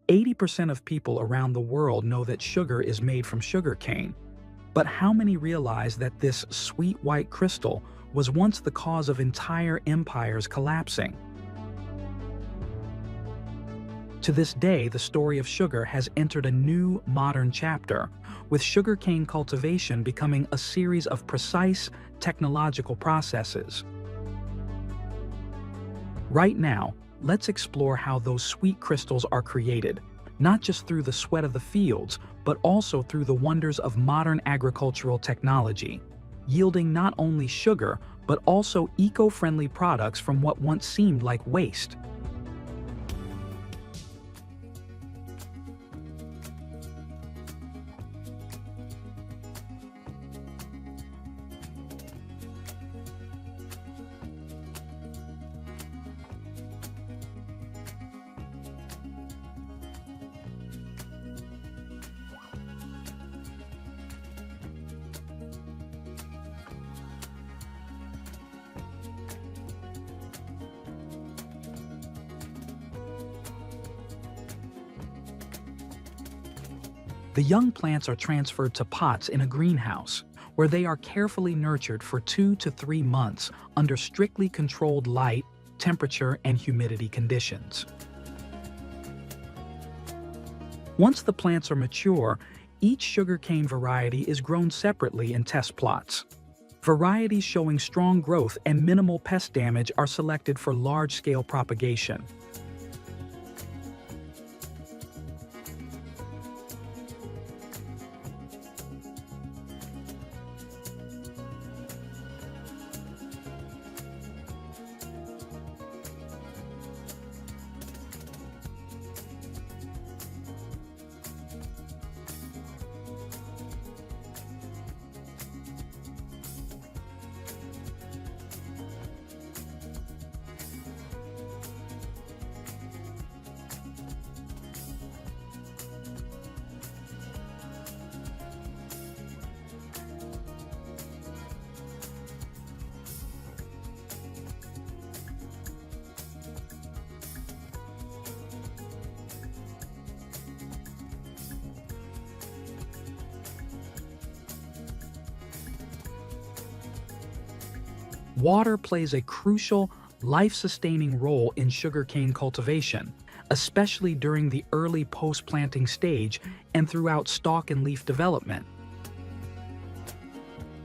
80% of people around the world know that sugar is made from sugarcane. But how many realize that this sweet white crystal was once the cause of entire empires collapsing? To this day, the story of sugar has entered a new, modern chapter, with sugarcane cultivation becoming a series of precise, technological processes. Right now, let's explore how those sweet crystals are created, not just through the sweat of the fields, but also through the wonders of modern agricultural technology, yielding not only sugar, but also eco-friendly products from what once seemed like waste. The young plants are transferred to pots in a greenhouse, where they are carefully nurtured for 2 to 3 months under strictly controlled light, temperature, and humidity conditions. Once the plants are mature, each sugarcane variety is grown separately in test plots. Varieties showing strong growth and minimal pest damage are selected for large-scale propagation. Water plays a crucial, life-sustaining role in sugarcane cultivation, especially during the early post-planting stage and throughout stalk and leaf development.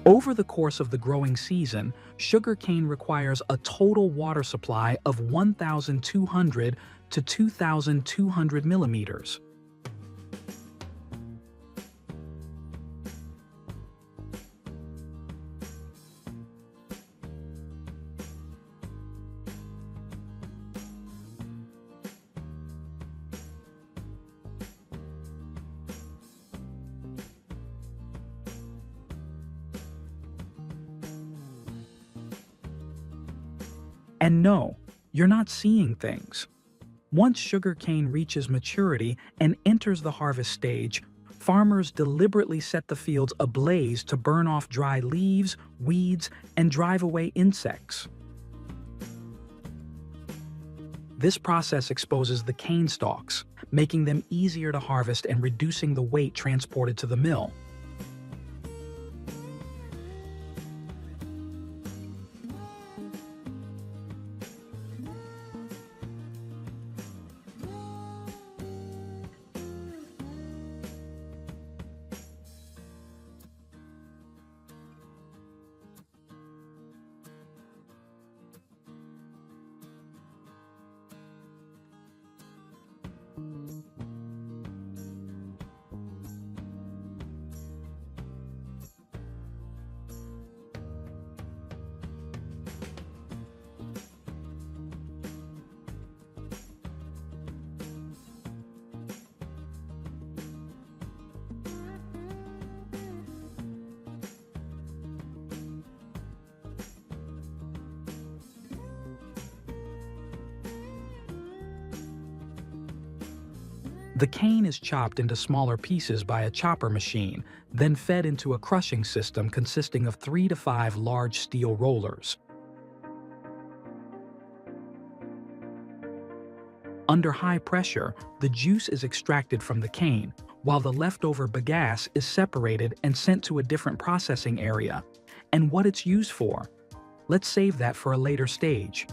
Over the course of the growing season, sugarcane requires a total water supply of 1,200 to 2,200 millimeters. And no, you're not seeing things. Once sugarcane reaches maturity and enters the harvest stage, farmers deliberately set the fields ablaze to burn off dry leaves, weeds, and drive away insects. This process exposes the cane stalks, making them easier to harvest and reducing the weight transported to the mill. The cane is chopped into smaller pieces by a chopper machine, then fed into a crushing system consisting of 3 to 5 large steel rollers. Under high pressure, the juice is extracted from the cane, while the leftover bagasse is separated and sent to a different processing area. And what it's used for? Let's save that for a later stage.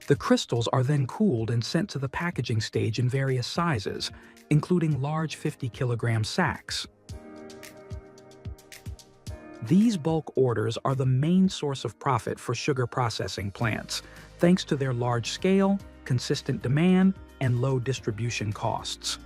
The crystals are then cooled and sent to the packaging stage in various sizes, including large 50-kilogram sacks. These bulk orders are the main source of profit for sugar processing plants, thanks to their large scale, consistent demand, and low distribution costs.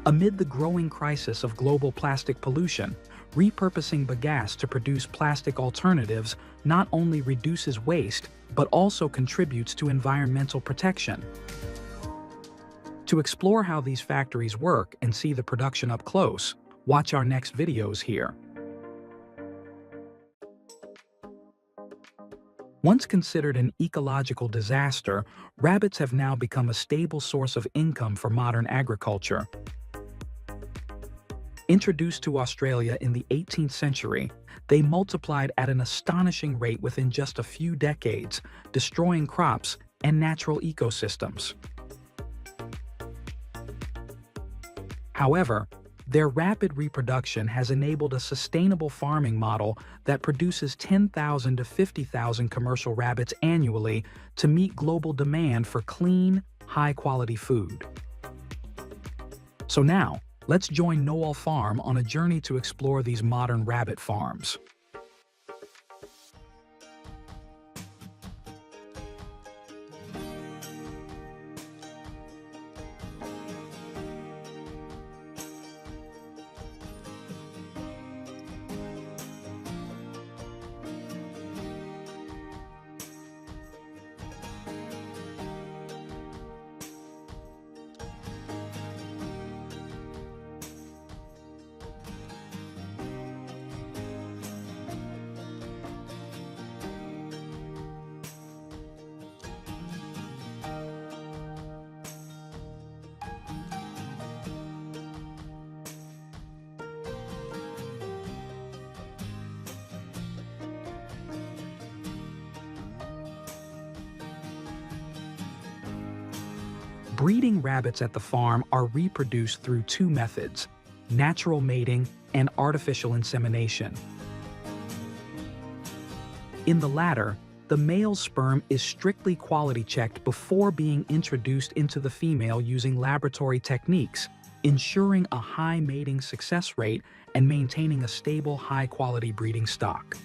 Amid the growing crisis of global plastic pollution, repurposing bagasse to produce plastic alternatives not only reduces waste, but also contributes to environmental protection. To explore how these factories work and see the production up close, watch our next videos here. Once considered an ecological disaster, rabbits have now become a stable source of income for modern agriculture. Introduced to Australia in the 18th century, they multiplied at an astonishing rate within just a few decades, destroying crops and natural ecosystems. However, their rapid reproduction has enabled a sustainable farming model that produces 10,000 to 50,000 commercial rabbits annually to meet global demand for clean, high-quality food. So now, let's join Noel Farm on a journey to explore these modern rabbit farms. Breeding rabbits at the farm are reproduced through two methods: natural mating and artificial insemination. In the latter, the male's sperm is strictly quality checked before being introduced into the female using laboratory techniques, ensuring a high mating success rate and maintaining a stable, high-quality breeding stock.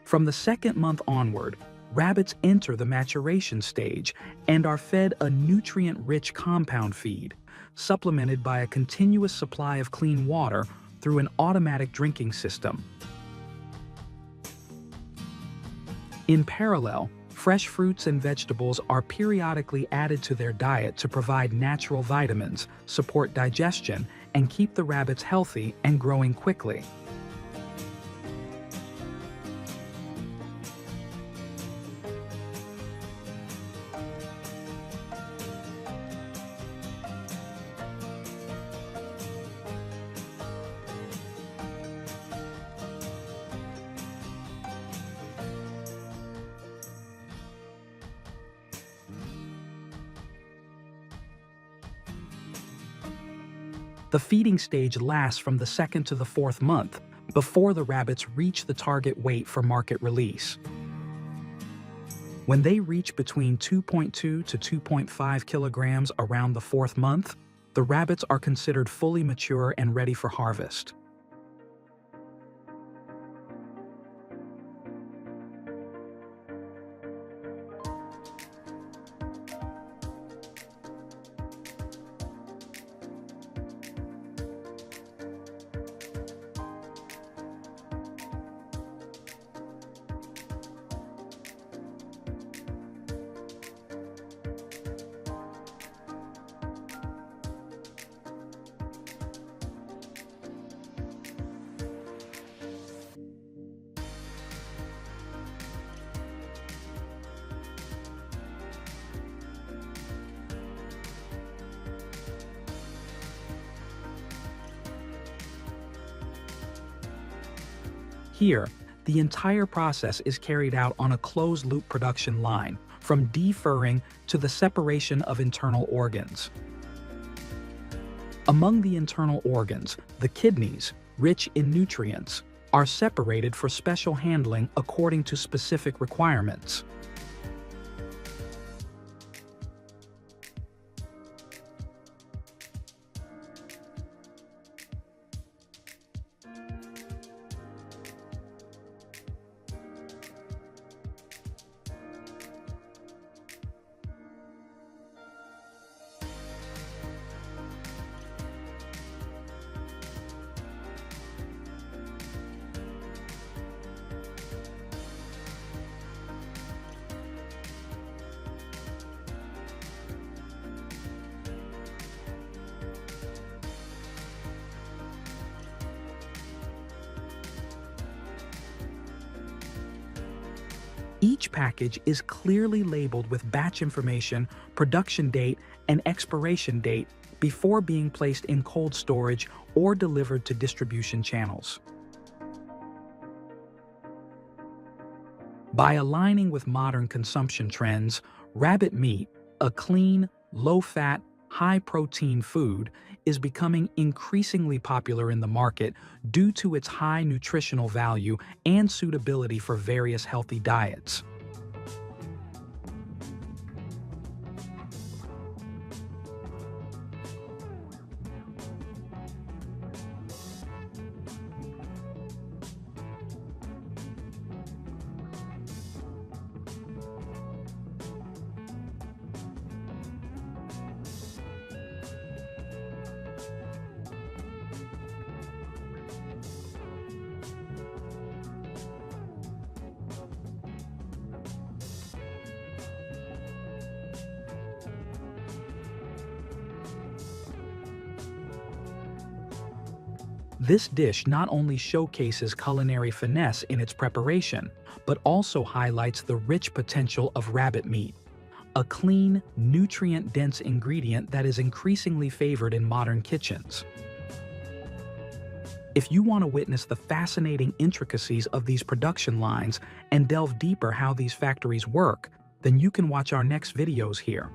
From the second month onward, rabbits enter the maturation stage and are fed a nutrient-rich compound feed, supplemented by a continuous supply of clean water through an automatic drinking system. In parallel, fresh fruits and vegetables are periodically added to their diet to provide natural vitamins, support digestion, and keep the rabbits healthy and growing quickly. The feeding stage lasts from the second to the fourth month, before the rabbits reach the target weight for market release. When they reach between 2.2 to 2.5 kilograms around the fourth month, the rabbits are considered fully mature and ready for harvest. Here, the entire process is carried out on a closed-loop production line, from defurring to the separation of internal organs. Among the internal organs, the kidneys, rich in nutrients, are separated for special handling according to specific requirements. Each package is clearly labeled with batch information, production date, and expiration date before being placed in cold storage or delivered to distribution channels. By aligning with modern consumption trends, rabbit meat, a clean, low-fat, high-protein food, is becoming increasingly popular in the market due to its high nutritional value and suitability for various healthy diets. This dish not only showcases culinary finesse in its preparation, but also highlights the rich potential of rabbit meat, a clean, nutrient-dense ingredient that is increasingly favored in modern kitchens. If you want to witness the fascinating intricacies of these production lines and delve deeper how these factories work, then you can watch our next videos here.